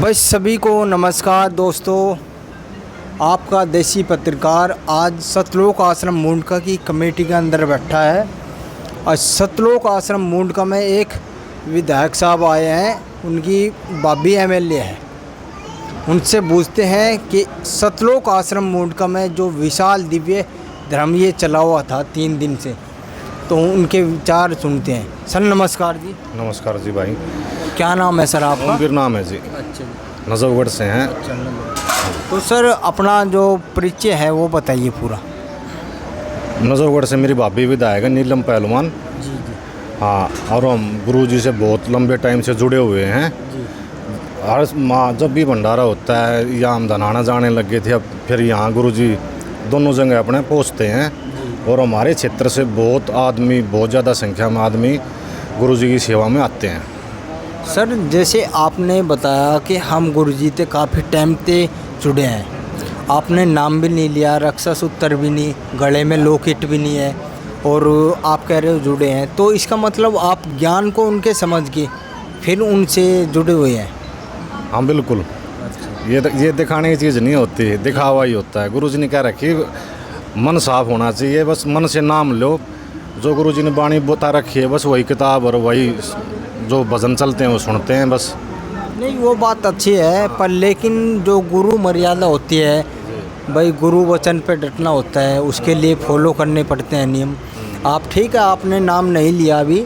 भाई सभी को नमस्कार दोस्तों, आपका देसी पत्रकार आज सतलोक आश्रम मुंडका की कमेटी के अंदर बैठा है। और सतलोक आश्रम मुंडका में एक विधायक साहब आए हैं, उनकी भाभी एमएलए है। उनसे पूछते हैं कि सतलोक आश्रम मुंडका में जो विशाल दिव्य धर्म ये चला हुआ था 3 दिन से, तो उनके विचार सुनते हैं। सर नमस्कार जी। नमस्कार जी भाई। क्या नाम है सर आपका? ओमवीर नाम है जी। अच्छा, नजफगढ़ से हैं। तो सर अपना जो परिचय है वो बताइए पूरा। नजफगढ़ से मेरी भाभी विधायक है नीलम पहलवान। जी जी हाँ, और हम गुरुजी से बहुत लंबे टाइम से जुड़े हुए हैं। जी। हर माँ जब भी भंडारा होता है या हम धनाना जाने लग गए थे, अब फिर यहाँ गुरुजी दोनों जगह अपने पहुँचते हैं। और हमारे क्षेत्र से बहुत ज़्यादा संख्या में आदमी गुरुजी की सेवा में आते हैं। सर जैसे आपने बताया कि हम गुरुजी से काफ़ी टाइम से जुड़े हैं, आपने नाम भी नहीं लिया, रक्षा सूत्र भी नहीं, गले में लॉकेट भी नहीं है, और आप कह रहे हो जुड़े हैं, तो इसका मतलब आप ज्ञान को उनके समझ के फिर उनसे जुड़े हुए हैं। हाँ बिल्कुल। ये दिखाने की चीज़ नहीं होती, दिखावा ही होता है। गुरुजी ने क्या रखी, मन साफ होना चाहिए, बस मन से नाम लो। जो गुरुजी ने बाणी बता रखी है बस वही किताब और वही जो भजन चलते हैं वो सुनते हैं बस। नहीं वो बात अच्छी है, पर लेकिन जो गुरु मर्यादा होती है भाई, गुरु वचन पे डटना होता है, उसके लिए फॉलो करने पड़ते हैं नियम। आप ठीक है, आपने नाम नहीं लिया अभी,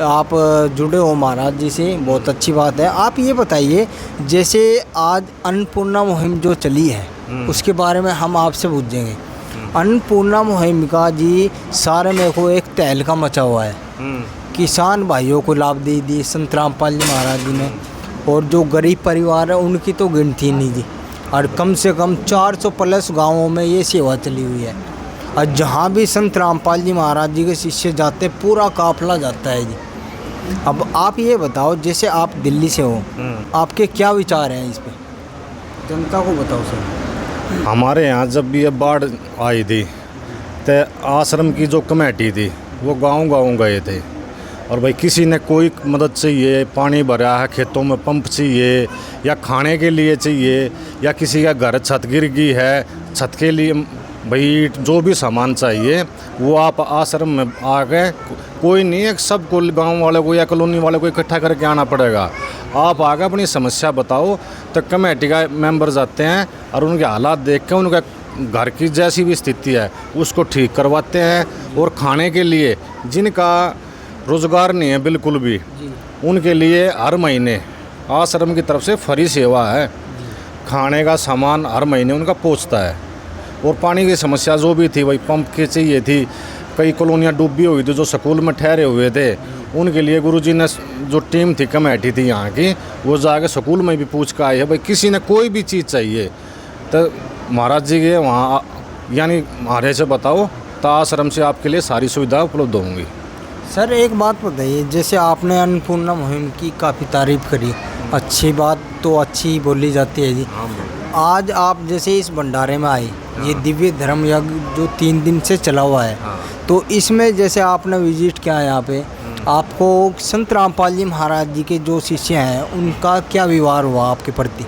आप जुड़े हो महाराज जी से, बहुत अच्छी बात है। आप ये बताइए, जैसे आज अन्नपूर्णा मुहिम जो चली है उसके बारे में हम आपसे पूछेंगे। अन्नपूर्णा मुहिम का जी सारे में को एक तहलका मचा हुआ है। किसान भाइयों को लाभ दे दी संत रामपाल जी महाराज जी ने, और जो गरीब परिवार है उनकी तो गिनती नहीं जी। और कम से कम 400 प्लस गाँवों में ये सेवा चली हुई है। और जहाँ भी संत रामपाल जी महाराज जी के शिष्य जाते पूरा काफिला जाता है जी। अब आप ये बताओ, जैसे आप दिल्ली से हो, आपके क्या विचार हैं इस पे, जनता को बताओ सर। हमारे यहाँ जब भी ये बाढ़ आई थी तो आश्रम की जो कमेटी थी वो गांव-गांव गए थे, और भाई किसी ने कोई मदद चाहिए, पानी भरा है, खेतों में पंप चाहिए, या खाने के लिए चाहिए, या किसी का घर छत गिर गई है, छत के लिए भाई जो भी सामान चाहिए वो आप आश्रम में आ गए। कोई नहीं है, सबको गांव वाले को या कॉलोनी वाले को इकट्ठा करके आना पड़ेगा। आप आगे अपनी समस्या बताओ तो कमेटी का मेंबर जाते हैं और उनके हालात देख के उनका घर की जैसी भी स्थिति है उसको ठीक करवाते हैं। और खाने के लिए जिनका रोज़गार नहीं है बिल्कुल भी, उनके लिए हर महीने आश्रम की तरफ से फ्री सेवा है, खाने का सामान हर महीने उनका पहुंचता है। और पानी की समस्या जो भी थी वही पंप की चाहिए थी, कई कॉलोनियाँ डूबी हुई थी, जो स्कूल में ठहरे हुए थे उनके लिए गुरुजी ने जो टीम थी कमेटी थी यहाँ की, वो जाके स्कूल में भी पूछ कर आई है भाई किसी ने कोई भी चीज़ चाहिए तो महाराज जी के वहाँ यानी हमारे से बताओ तो आश्रम से आपके लिए सारी सुविधा उपलब्ध होंगी। सर एक बात बताइए, जैसे आपने अन्नपूर्णा मुहिम की काफ़ी तारीफ़ करी, अच्छी बात तो अच्छी बोली जाती है जी। आज आप जैसे इस भंडारे में आए, ये दिव्य धर्म यज्ञ जो 3 दिन से चला हुआ है, तो इसमें जैसे आपने विजिट किया यहाँ पे, आपको संत रामपाल जी महाराज जी के जो शिष्य हैं उनका क्या व्यवहार हुआ आपके प्रति,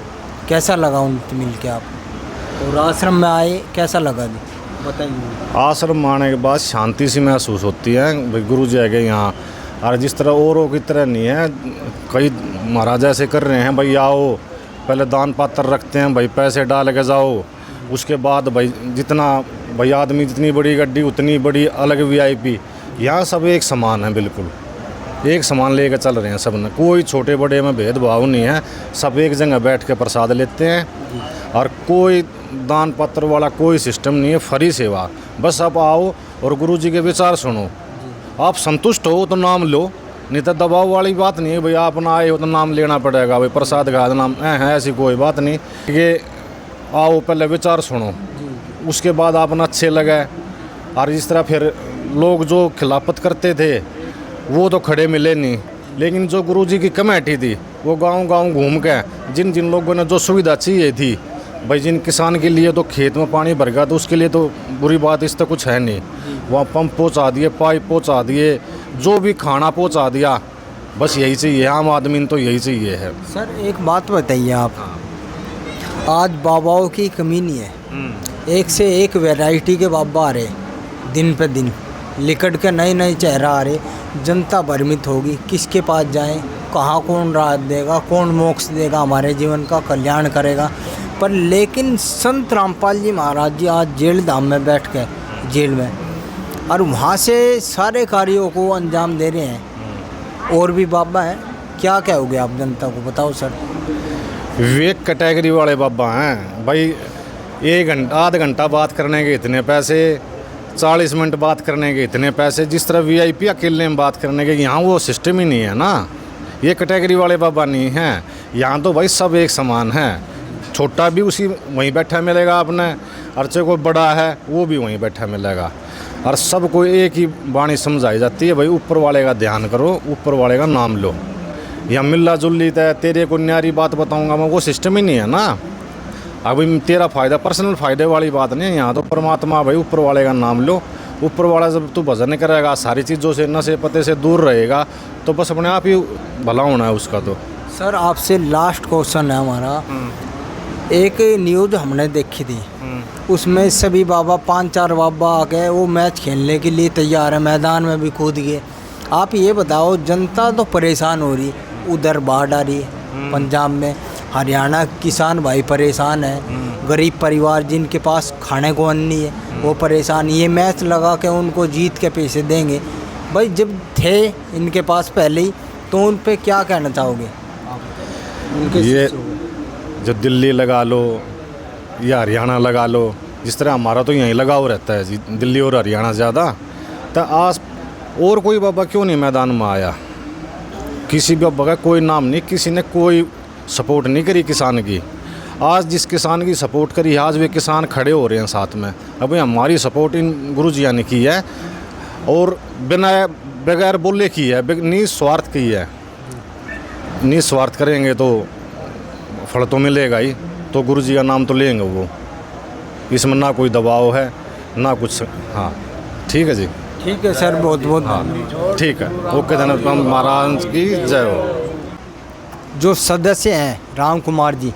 कैसा लगा उनसे मिल के आप, और आश्रम में आए कैसा लगा जी बताइए। आश्रम में आने के बाद शांति सी महसूस होती है भाई, गुरु जी आगे यहाँ। और जिस तरह औरों की तरह नहीं है, कई महाराज ऐसे कर रहे हैं भाई आओ पहले दान पात्र रखते हैं भाई, पैसे डाल के जाओ, उसके बाद भाई जितना भाई आदमी जितनी बड़ी गड्डी उतनी बड़ी अलग VIP। यहाँ सब एक समान है, बिल्कुल एक समान लेकर चल रहे हैं सब ने, कोई छोटे बड़े में भेदभाव नहीं है, सब एक जगह बैठ के प्रसाद लेते हैं। और कोई दान पत्र वाला कोई सिस्टम नहीं है, फ्री सेवा। बस आप आओ और गुरुजी के विचार सुनो, आप संतुष्ट हो तो नाम लो, नहीं तो दबाव वाली बात नहीं है भाई आप ना आए हो तो नाम लेना पड़ेगा भाई, प्रसाद का नाम है, ऐसी कोई बात नहीं। ये आओ पहले विचार सुनो, उसके बाद आप ना अच्छे लगे। और इस तरह फिर लोग जो खिलाफत करते थे वो तो खड़े मिले नहीं, लेकिन जो गुरुजी की कमेटी थी वो गांव-गांव घूम के जिन जिन लोगों ने जो सुविधा चाहिए थी भाई, जिन किसान के लिए तो खेत में पानी भर गया तो उसके लिए तो बुरी बात इस तक कुछ है नहीं, वहाँ पंप पहुँचा दिए, पाइप पहुँचा दिए, जो भी खाना पहुँचा दिया बस यही चाहिए, आम आदमी तो यही चाहिए है। सर एक बात बताइए आप, आज बाबाओं की कमी नहीं है, एक से एक वैरायटी के बाबा आ रहे दिन पे दिन, लिकट के नए नए चेहरा आ रहे, जनता भ्रमित होगी किसके पास जाएं, कहाँ कौन राहत देगा, कौन मोक्ष देगा, हमारे जीवन का कल्याण करेगा। पर लेकिन संत रामपाल जी महाराज जी आज जेल धाम में बैठ के जेल में, और वहाँ से सारे कार्यों को अंजाम दे रहे हैं। और भी बाबा हैं, क्या कहोगे आप जनता को, बताओ सर। वे कैटेगरी वाले बाबा हैं भाई, 1 घंटा आधा घंटा बात करने के इतने पैसे, 40 मिनट बात करने के इतने पैसे। जिस तरह VIP अकेले में बात करने के, यहाँ वो सिस्टम ही नहीं है ना। ये कैटेगरी वाले बाबा नहीं हैं, यहाँ तो भाई सब एक समान है। छोटा भी उसी वहीं बैठा मिलेगा अपने, और चाहे कोई बड़ा है वो भी वहीं बैठा मिलेगा, और सबको एक ही वाणी समझाई जाती है, भाई ऊपर वाले का ध्यान करो, ऊपर वाले का नाम लो। या मिल्ला जुल्ली तय तेरे को न्यारी बात बताऊंगा मैं, वो सिस्टम ही नहीं है ना। अभी तेरा फ़ायदा पर्सनल फ़ायदे वाली बात नहीं है यहाँ तो। परमात्मा भाई ऊपर वाले का नाम लो, ऊपर वाला जब तू भजन करेगा, सारी चीज़ों से नशे पते से दूर रहेगा, तो बस अपने आप ही भला होना है उसका। तो सर आपसे लास्ट क्वेश्चन है हमारा। एक न्यूज़ हमने देखी थी, उसमें सभी बाबा 5-4 बाबा आ गए, वो मैच खेलने के लिए तैयार है, मैदान में भी कूद गए। आप ये बताओ, जनता तो परेशान हो रही, उधर बाढ़ आ रही है पंजाब में, हरियाणा किसान भाई परेशान है, गरीब परिवार जिनके पास खाने को अन्न नहीं है वो परेशान। ये मैच लगा के उनको जीत के पैसे देंगे, भाई जब थे इनके पास पहले ही, तो उन पे क्या कहना चाहोगे उनके? ये जो दिल्ली लगा लो या हरियाणा लगा लो, जिस तरह हमारा तो यहीं लगाव रहता है जी, दिल्ली और हरियाणा ज़्यादा। तो आज और कोई बाबा क्यों नहीं मैदान में आया? किसी बाबा का कोई नाम नहीं, किसी ने कोई सपोर्ट नहीं करी किसान की। आज जिस किसान की सपोर्ट करी, आज वे किसान खड़े हो रहे हैं साथ में। अभी हमारी सपोर्ट इन गुरुजिया ने की है, और बिना बगैर बोले की है, निस्वार्थ की है। निस्वार्थ करेंगे तो फल तो मिलेगा ही, तो गुरुजी का नाम तो लेंगे वो। इसमें ना कोई दबाव है ना कुछ। हाँ ठीक है जी, ठीक है सर, बहुत बहुत हाँ ठीक है, ओके धन्यवाद। महाराज की जय हो। जो सदस्य हैं राम कुमार जी,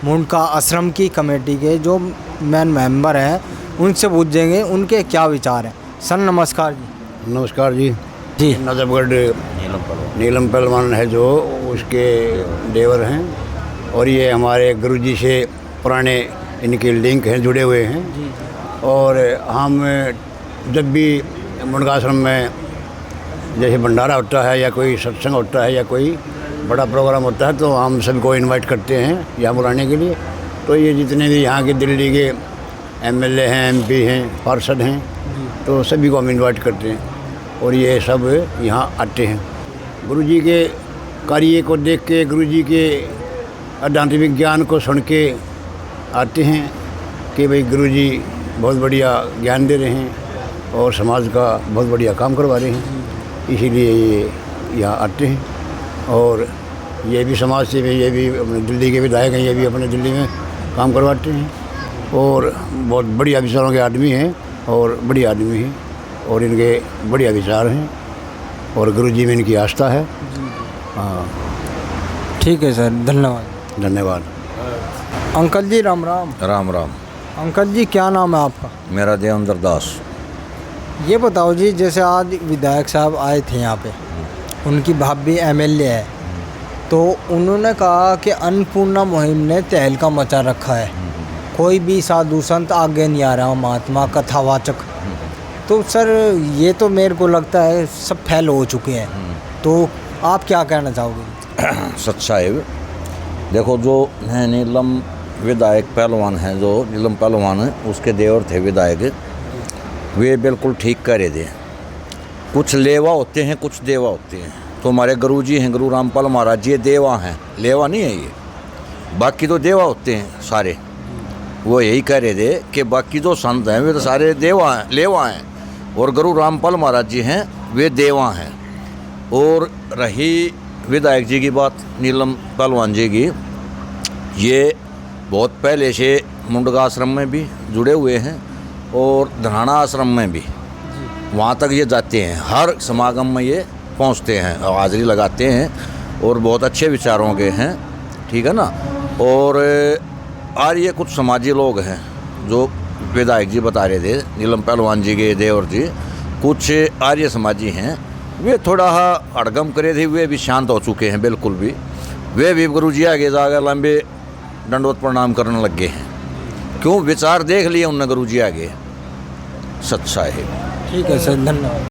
मुंडका आश्रम की कमेटी के जो मेन मेंबर हैं, उनसे पूछेंगे उनके क्या विचार हैं। सर नमस्कार जी। नमस्कार जी। जी नजफगढ़ नीलम पहलवान है जो, उसके देवर हैं, और ये हमारे गुरुजी से पुराने इनके लिंक हैं, जुड़े हुए हैं। और हम जब भी मुंडका आश्रम में जैसे भंडारा होता है या कोई सत्संग होता है या कोई बड़ा प्रोग्राम होता है, तो हम सबको इनवाइट करते हैं यहाँ बुलाने के लिए। तो ये जितने भी यहाँ के दिल्ली के MLA हैं, MP हैं, पार्षद हैं, तो सभी को हम इनवाइट करते हैं, और ये सब यहाँ आते हैं। गुरुजी के कार्य को देख के, गुरुजी के आध्यात्मिक ज्ञान को सुन के आते हैं कि भाई गुरुजी बहुत बढ़िया ज्ञान दे रहे हैं और समाज का बहुत बढ़िया काम करवा रहे हैं, इसीलिए ये यहाँ आते हैं। और ये भी समाज से भी, ये भी अपने दिल्ली के विधायक हैं, ये भी अपने दिल्ली में काम करवाते हैं, और बहुत बढ़िया विचारों के आदमी हैं, और बढ़िया आदमी हैं, और इनके बढ़िया विचार हैं, और गुरुजी में इनकी आस्था है। हाँ ठीक है सर, धन्यवाद। धन्यवाद। अंकल जी राम राम। राम राम। अंकल जी क्या नाम है आपका? मेरा देवेंद्र दास। ये बताओ जी, जैसे आज विधायक साहब आए थे यहाँ पे, उनकी भाभी MLA है, तो उन्होंने कहा कि अन्नपूर्णा मुहिम ने तहलका मचा रखा है, कोई भी साधु संत आगे नहीं आ रहा, महात्मा कथावाचक। तो सर ये तो मेरे को लगता है सब फैल हो चुके हैं, तो आप क्या कहना चाहोगे? सच्चा है। देखो जो है नीलम विधायक पहलवान हैं, जो नीलम पहलवान है उसके देवर थे विधायक, वे बिल्कुल ठीक करे थे। कुछ लेवा होते हैं, कुछ देवा होते हैं। तो हमारे गुरुजी हैं, गुरु रामपाल महाराज जी, ये देवा हैं, लेवा नहीं है ये। बाकी तो देवा होते हैं सारे। वो यही कह रहे थे कि बाकी जो संत हैं वे तो सारे देवा हैं, लेवा हैं, और गुरु रामपाल महाराज जी हैं वे देवा हैं। और रही विधायक जी की बात, नीलम पहलवान जी की, ये बहुत पहले से मुंडका आश्रम में भी जुड़े हुए हैं और धनाना आश्रम में भी, वहाँ तक ये जाते हैं, हर समागम में ये पहुंचते हैं और हाज़िरी लगाते हैं और बहुत अच्छे विचारों के हैं, ठीक है ना। और आर्य कुछ समाजी लोग हैं जो विधायक जी बता रहे थे, नीलम पहलवान जी के देवर जी, कुछ आर्य समाजी हैं, वे थोड़ा हड़गम करे थे, वे भी शांत हो चुके हैं बिल्कुल भी। वे भी गुरु जी आगे जाकर लंबे दंडवत प्रणाम करने लग गए हैं। क्यों? विचार देख लिए उनने गुरु जी आगे, सच्चा है। ठीक है सर, धन्यवाद।